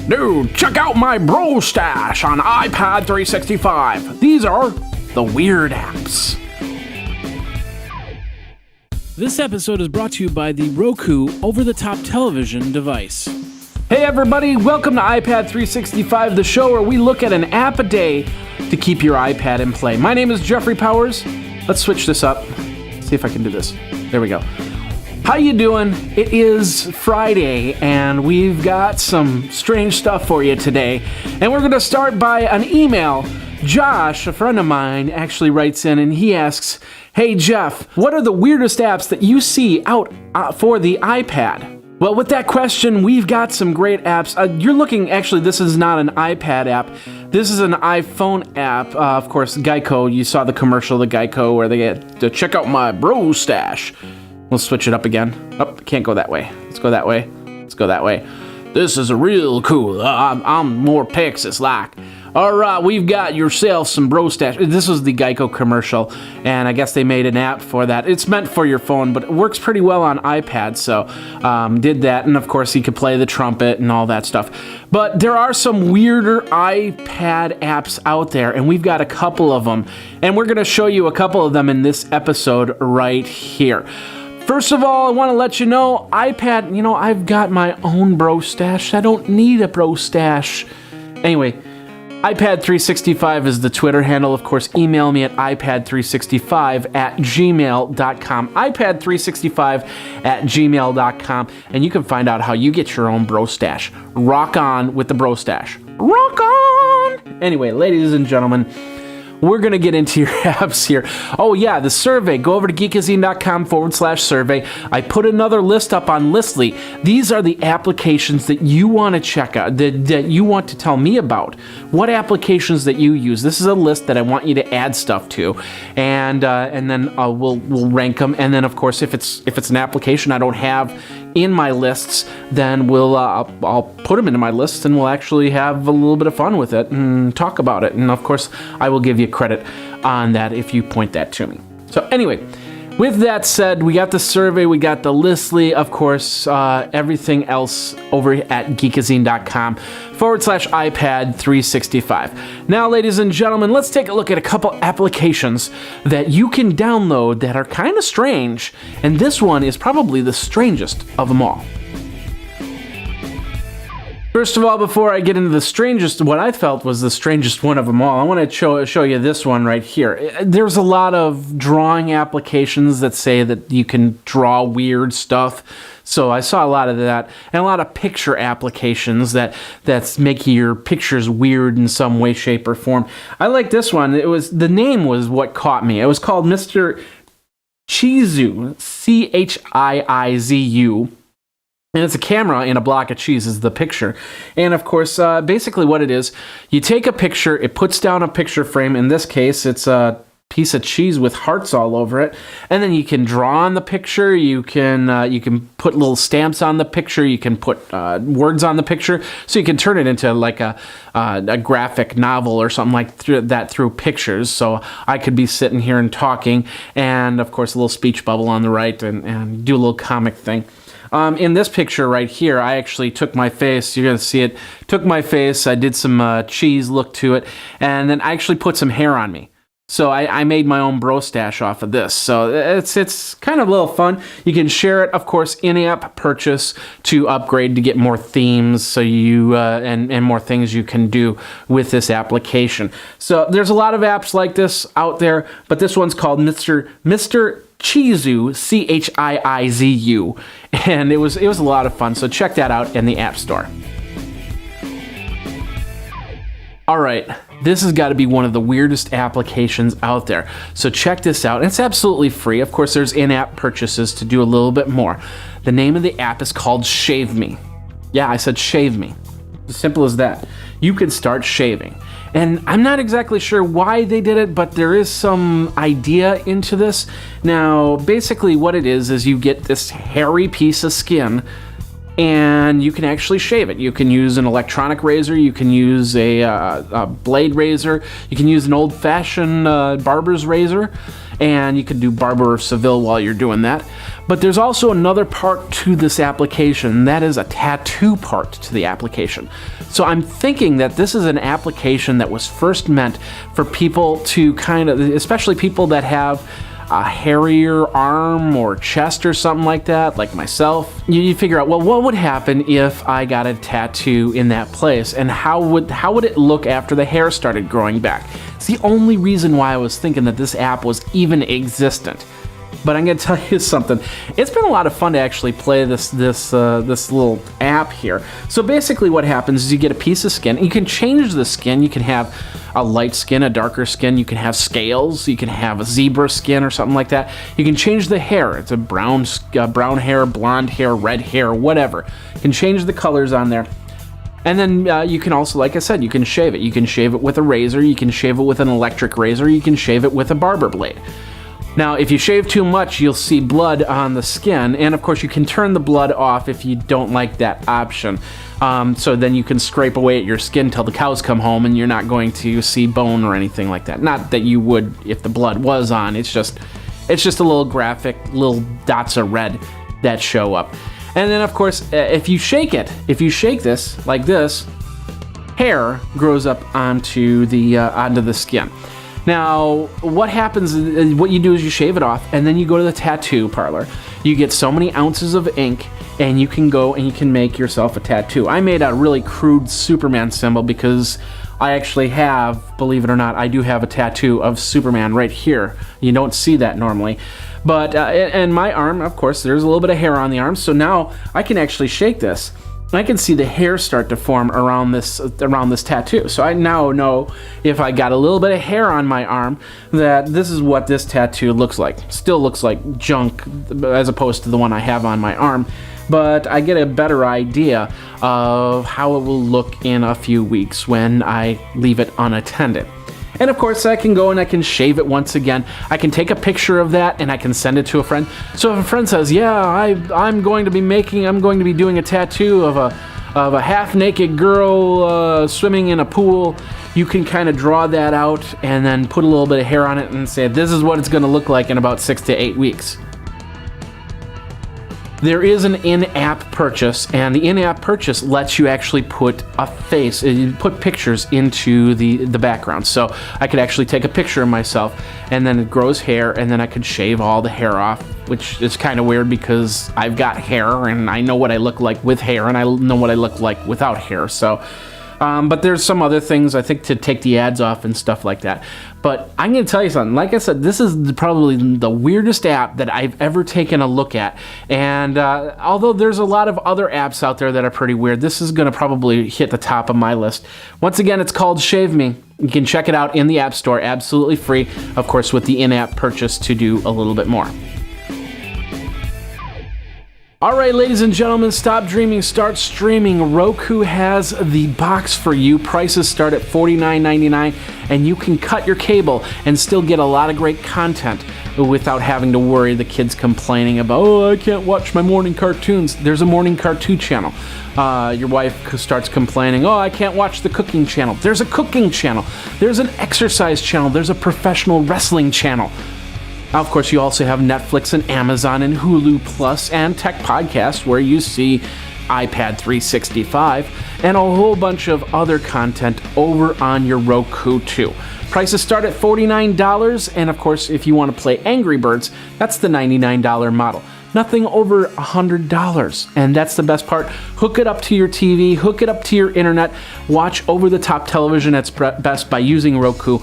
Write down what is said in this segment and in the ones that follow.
Dude, check out my bro stash on iPad 365. These are the weird apps. This episode is brought to you by the Roku over-the-top television device. Hey everybody, welcome to iPad 365, the show where we look at an app a day to keep your iPad in play. My name is Jeffrey Powers. Let's switch this up. See if I can do this. There we go. How you doing? It is Friday, and we've got some strange stuff for you today. And we're going to start by an email. Josh, a friend of mine, actually writes in, and he asks, "Hey Jeff, what are the weirdest apps that you see out for the iPad?" Well, with that question, we've got some great apps. You're looking, actually, this is not an iPad app. This is an iPhone app. Of course, Geico, you saw the commercial, the Geico, where they get to check out my bro stash. We'll switch it up again. Oh, can't go that way. Let's go that way. Let's go that way. This is a real cool. I'm more pics, it's like. All right, we've got yourself some bro stash. This was the Geico commercial, and I guess they made an app for that. It's meant for your phone, but it works pretty well on iPad, so did that. And of course, you could play the trumpet and all that stuff. But there are some weirder iPad apps out there, and we've got a couple of them. And we're going to show you a couple of them in this episode right here. First of all, I want to let you know, iPad, I've got my own bro stash. I don't need a bro stash. Anyway, iPad 365 is the Twitter handle. Of course, email me at ipad365@gmail.com. ipad365@gmail.com. And you can find out how you get your own bro stash. Rock on with the bro stash. Rock on! Anyway, ladies and gentlemen, we're going to get into your apps here. Oh yeah, the survey. Go over to geekazine.com/survey. I put another list up on Listly. These are the applications that you want to check out, that you want to tell me about. What applications that you use. This is a list that I want you to add stuff to. And then we'll rank them. And then, of course, if it's an application I don't have in my lists, then I'll put them into my lists, and we'll actually have a little bit of fun with it and talk about it. And of course, I will give you credit on that if you point that to me. So anyway, with that said, we got the survey, we got the Listly, of course, everything else over at geekazine.com/iPad 365. Now, ladies and gentlemen, let's take a look at a couple applications that you can download that are kind of strange, and this one is probably the strangest of them all. First of all, before I get into the strangest, what I felt was the strangest one of them all, I want to show you this one right here. There's a lot of drawing applications that say that you can draw weird stuff. So I saw a lot of that, and a lot of picture applications that's making your pictures weird in some way, shape, or form. I like this one. The name was what caught me. It was called Mr. Chiizu, Chiizu. And it's a camera in a block of cheese is the picture. And of course, basically what it is, you take a picture, it puts down a picture frame. In this case, it's a piece of cheese with hearts all over it. And then you can draw on the picture. You can put little stamps on the picture. You can put words on the picture. So you can turn it into like a graphic novel or something like that through pictures. So I could be sitting here and talking, and of course a little speech bubble on the right, and do a little comic thing. In this picture right here, I actually took my face, you're going to see it, took my face, I did some cheese look to it, and then I actually put some hair on me. So I made my own bro stash off of this. So it's kind of a little fun. You can share it, of course, in-app purchase to upgrade to get more themes, so you and more things you can do with this application. So there's a lot of apps like this out there, but this one's called Mr. Chiizu, Chiizu, and it was a lot of fun. So check that out in the App Store. All right, this has got to be one of the weirdest applications out there. So check this out. It's absolutely free. Of course, there's in-app purchases to do a little bit more. The name of the app is called Shave Me. Yeah, I said shave me. As simple as that. You can start shaving. And I'm not exactly sure why they did it, but there is some idea into this. Now, basically what it is you get this hairy piece of skin and you can actually shave it. You can use an electronic razor, you can use a blade razor, you can use an old-fashioned barber's razor, and you can do Barber or Seville while you're doing that. But there's also another part to this application, and that is a tattoo part to the application. So I'm thinking that this is an application that was first meant for people to kind of, especially people that have a hairier arm or chest or something like that, like myself. You figure out, well, what would happen if I got a tattoo in that place, and how would it look after the hair started growing back? It's the only reason why I was thinking that this app was even existent. But I'm going to tell you something. It's been a lot of fun to actually play this little app here. So basically what happens is you get a piece of skin. You can change the skin. You can have a light skin, a darker skin. You can have scales. You can have a zebra skin or something like that. You can change the hair. It's a brown hair, blonde hair, red hair, whatever. You can change the colors on there. And then you can also, like I said, you can shave it. You can shave it with a razor. You can shave it with an electric razor. You can shave it with a barber blade. Now, if you shave too much, you'll see blood on the skin, and of course you can turn the blood off if you don't like that option. So then you can scrape away at your skin till the cows come home and you're not going to see bone or anything like that. Not that you would if the blood was on, it's just a little graphic, little dots of red that show up. And then of course, if you shake this like this, hair grows up onto the skin. Now, what happens is, what you do is you shave it off, and then you go to the tattoo parlor. You get so many ounces of ink, and you can go and you can make yourself a tattoo. I made a really crude Superman symbol because I actually have, believe it or not, I do have a tattoo of Superman right here. You don't see that normally. But, and my arm, of course, there's a little bit of hair on the arm, so now I can actually shake this. I can see the hair start to form around this tattoo. So I now know if I got a little bit of hair on my arm that this is what this tattoo looks like. Still looks like junk as opposed to the one I have on my arm, but I get a better idea of how it will look in a few weeks when I leave it unattended. And of course, I can go and I can shave it once again. I can take a picture of that and I can send it to a friend. So if a friend says, "Yeah, I'm going to be doing a tattoo of a half-naked girl swimming in a pool," you can kind of draw that out and then put a little bit of hair on it and say, "This is what it's going to look like in about 6 to 8 weeks." There is an in-app purchase, and the in-app purchase lets you actually put a face, put pictures into the background. So I could actually take a picture of myself, and then it grows hair, and then I could shave all the hair off, which is kind of weird because I've got hair, and I know what I look like with hair, and I know what I look like without hair. So, but there's some other things, I think, to take the ads off and stuff like that. But I'm going to tell you something. Like I said, this is probably the weirdest app that I've ever taken a look at. And although there's a lot of other apps out there that are pretty weird, this is going to probably hit the top of my list. Once again, it's called Shave Me. You can check it out in the App Store, absolutely free, of course, with the in-app purchase to do a little bit more. All right, ladies and gentlemen, stop dreaming, start streaming. Roku has the box for you. Prices start at $49.99, and you can cut your cable and still get a lot of great content without having to worry the kids complaining about, "Oh, I can't watch my morning cartoons." There's a morning cartoon channel. Your wife starts complaining, "Oh, I can't watch the cooking channel." There's a cooking channel. There's an exercise channel. There's a professional wrestling channel. Now, of course, you also have Netflix and Amazon and Hulu Plus and Tech Podcast, where you see iPad 365 and a whole bunch of other content over on your Roku too. Prices start at $49, and of course, if you want to play Angry Birds, that's the $99 model. Nothing over $100, and that's the best part. Hook it up to your TV, hook it up to your internet, watch over-the-top television that's best by using Roku.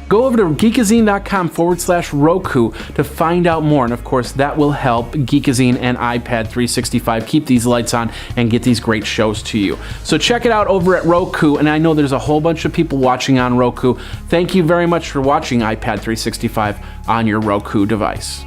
Go over to geekazine.com/Roku to find out more. And of course, that will help Geekazine and iPad 365 keep these lights on and get these great shows to you. So check it out over at Roku. And I know there's a whole bunch of people watching on Roku. Thank you very much for watching iPad 365 on your Roku device.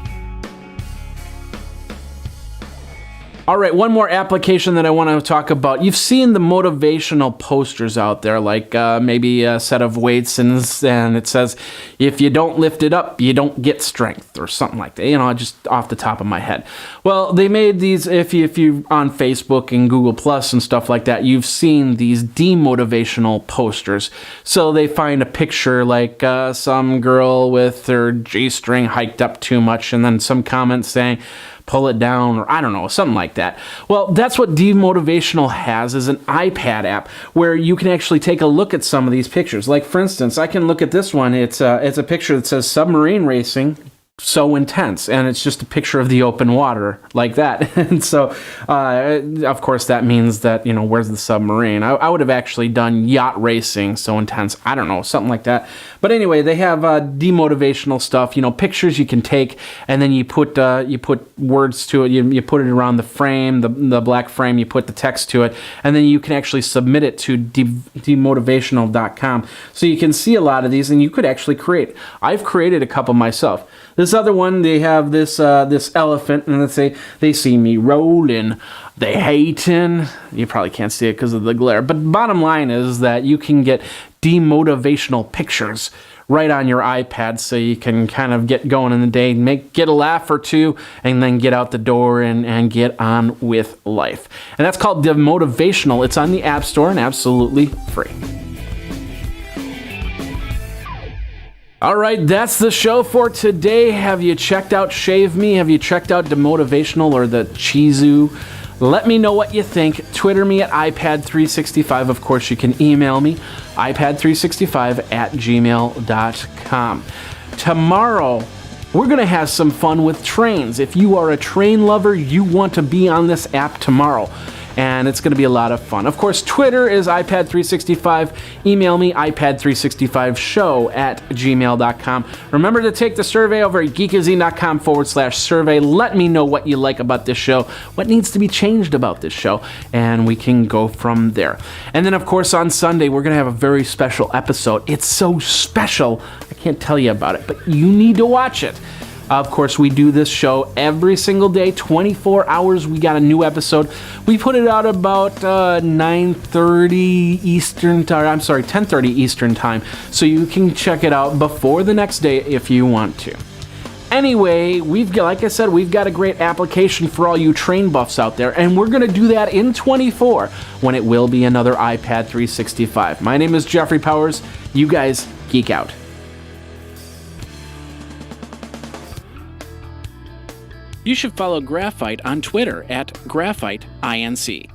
All right, one more application that I want to talk about. You've seen the motivational posters out there, like maybe a set of weights and it says, if you don't lift it up, you don't get strength, or something like that, just off the top of my head. Well, they made these, if you on Facebook and Google Plus and stuff like that, you've seen these demotivational posters. So they find a picture like some girl with her G-string hiked up too much, and then some comment saying, pull it down, or I don't know, something like that. Well, that's what Demotivational has, is an iPad app where you can actually take a look at some of these pictures. Like, for instance, I can look at this one. It's a picture that says submarine racing, so intense, and it's just a picture of the open water like that. And so of course that means that, where's the submarine? I would have actually done yacht racing, so intense, I don't know, something like that. But anyway, they have demotivational stuff, pictures you can take, and then you put words to it. You put it around the frame, the black frame, you put the text to it, and then you can actually submit it to demotivational.com. So you can see a lot of these, and you could actually create. I've created a couple myself. This other one, they have this elephant, and let's say they see me rolling, they hating. You probably can't see it because of the glare. But bottom line is that you can get demotivational pictures right on your iPad, so you can kind of get going in the day, get a laugh or two, and then get out the door and get on with life. And that's called Demotivational. It's on the App Store and absolutely free. All right, that's the show for today. Have you checked out Shave Me? Have you checked out Demotivational or the Chiizu? Let me know what you think. Twitter me at iPad365. Of course, you can email me, iPad365@gmail.com. Tomorrow, we're going to have some fun with trains. If you are a train lover, you want to be on this app tomorrow. And it's going to be a lot of fun. Of course, Twitter is iPad365. Email me, iPad365show@gmail.com. Remember to take the survey over at Geekazine.com/survey. Let me know what you like about this show, what needs to be changed about this show, and we can go from there. And then, of course, on Sunday, we're going to have a very special episode. It's so special, I can't tell you about it, but you need to watch it. Of course, we do this show every single day, 24 hours. We got a new episode. We put it out about 9:30 Eastern time. I'm sorry, 10:30 Eastern time. So you can check it out before the next day if you want to. Anyway, like I said, we've got a great application for all you train buffs out there, and we're going to do that in 24 when it will be another iPad 365. My name is Jeffrey Powers. You guys geek out. You should follow Graphite on Twitter at GraphiteINC.